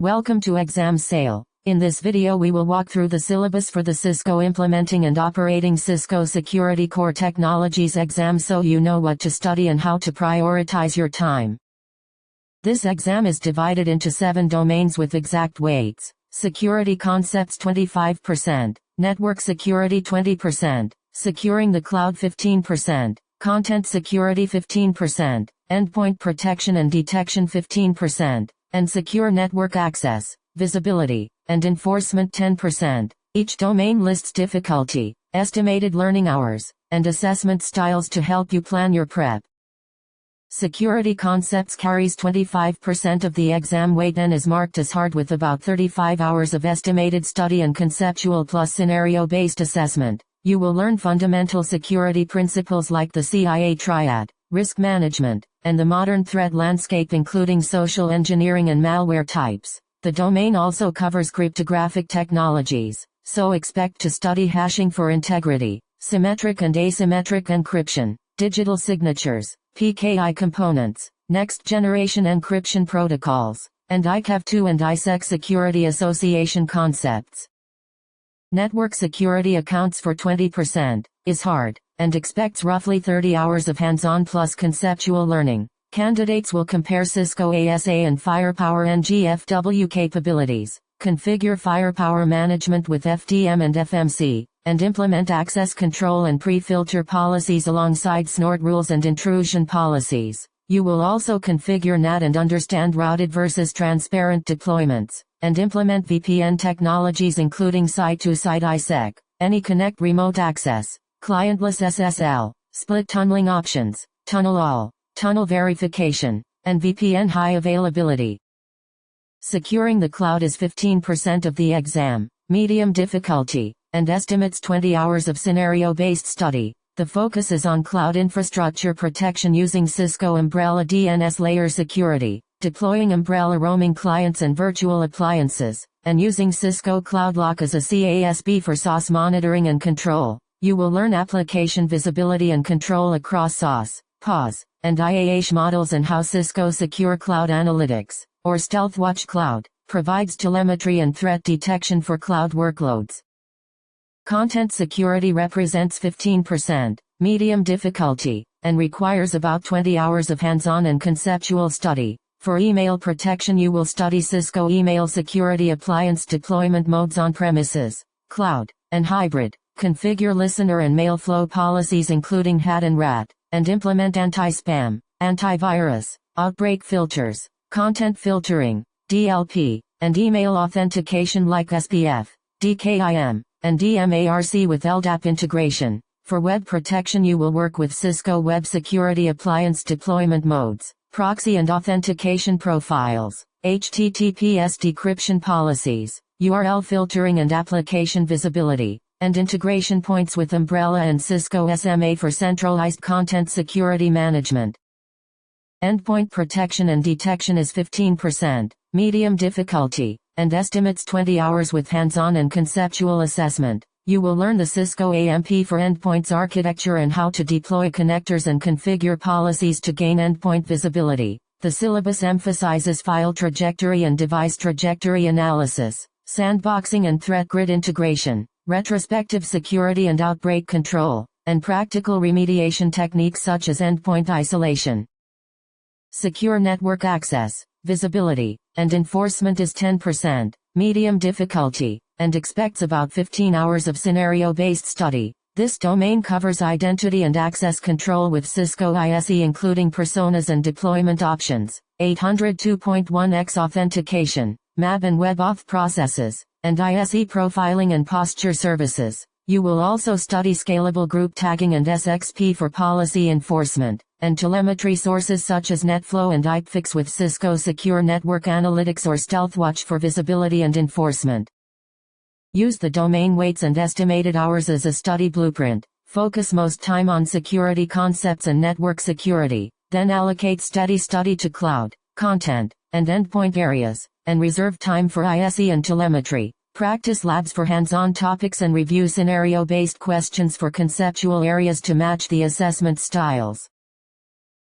Welcome to Exam Sale. In this video we will walk through the syllabus for the Cisco Implementing and Operating Cisco Security Core Technologies exam so you know what to study and how to prioritize your time. This exam is divided into 7 domains with exact weights. Security Concepts 25%, Network Security 20%, Securing the Cloud 15%, Content Security 15%, Endpoint Protection and Detection 15%, and Secure Network Access, Visibility, and Enforcement 10%. Each domain lists difficulty, estimated learning hours, and assessment styles to help you plan your prep. Security Concepts carries 25% of the exam weight and is marked as hard with about 35 hours of estimated study and conceptual plus scenario-based assessment. You will learn fundamental security principles like the CIA triad, risk management, and the modern threat landscape including social engineering and malware types. The domain also covers cryptographic technologies, so expect to study hashing for integrity, symmetric and asymmetric encryption, digital signatures, PKI components, next-generation encryption protocols, and ICAV2 and ISEC security association concepts. Network security accounts for 20%, is hard, and expects roughly 30 hours of hands-on plus conceptual learning. Candidates will compare Cisco ASA and Firepower NGFW capabilities, configure firepower management with FDM and FMC, and implement access control and pre-filter policies alongside snort rules and intrusion policies. You will also configure NAT and understand routed versus transparent deployments, and implement VPN technologies including site-to-site ISEC, AnyConnect remote access, clientless SSL, split tunneling options, tunnel all, tunnel verification, and VPN high availability. Securing the cloud is 15% of the exam, medium difficulty, and estimates 20 hours of scenario-based study. The focus is on cloud infrastructure protection using Cisco Umbrella DNS layer security, deploying Umbrella roaming clients and virtual appliances, and using Cisco Cloud Lock as a CASB for SOS monitoring and control. You will learn application visibility and control across SOS, POS, and IAH models and how Cisco Secure Cloud Analytics, or StealthWatch Cloud, provides telemetry and threat detection for cloud workloads. Content security represents 15%, medium difficulty, and requires about 20 hours of hands-on and conceptual study. For email protection you will study Cisco Email Security Appliance deployment modes on premises, cloud, and hybrid, configure listener and mail flow policies including HAT and RAT, and implement anti-spam, antivirus, outbreak filters, content filtering, DLP, and email authentication like SPF, DKIM, and DMARC with LDAP integration. For web protection you will work with Cisco Web Security Appliance deployment modes, proxy and authentication profiles, HTTPS decryption policies, URL filtering and application visibility, and integration points with Umbrella and Cisco SMA for centralized content security management. Endpoint protection and detection is 15%, medium difficulty, and estimates 20 hours with hands-on and conceptual assessment. You will learn the Cisco AMP for endpoints architecture and how to deploy connectors and configure policies to gain endpoint visibility. The syllabus emphasizes file trajectory and device trajectory analysis, sandboxing and threat grid integration, retrospective security and outbreak control, and practical remediation techniques such as endpoint isolation. Secure network access, visibility, and enforcement is 10%, medium difficulty, and expects about 15 hours of scenario-based study. This domain covers identity and access control with Cisco ISE including personas and deployment options, 802.1x authentication, MAB and WebAuth processes, and ISE profiling and posture services. You will also study scalable group tagging and SXP for policy enforcement, and telemetry sources such as NetFlow and IPFix with Cisco Secure Network Analytics or StealthWatch for visibility and enforcement. Use the domain weights and estimated hours as a study blueprint. Focus most time on security concepts and network security, then allocate steady study to cloud, content, and endpoint areas, and reserve time for ISE and telemetry. Practice labs for hands-on topics and review scenario-based questions for conceptual areas to match the assessment styles.